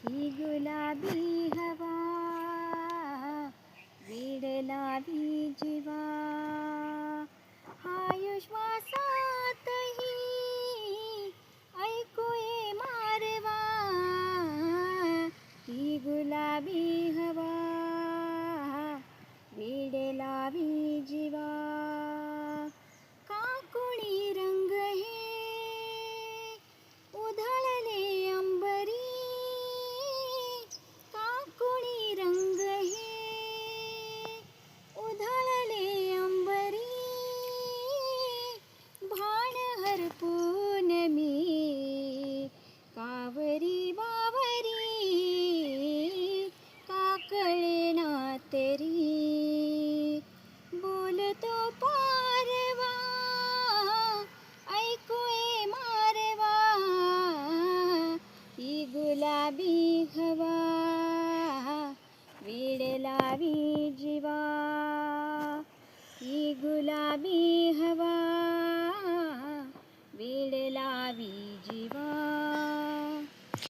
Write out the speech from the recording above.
ही गुलाबी हवा वेडलावी जीवा आयुष्वासातही ऐकूये मारवा ही गुलाबी हवा वेडलावी जीवा काकुणी रंग हे उधळले अंबरी काकुणी रंग हे उधळले अंबरी भाण हरपून मी कावरी बावरी काकळेना तरी बोलतो पारवा ऐकूये मारवा ही गुलाबी हवा वेड लावी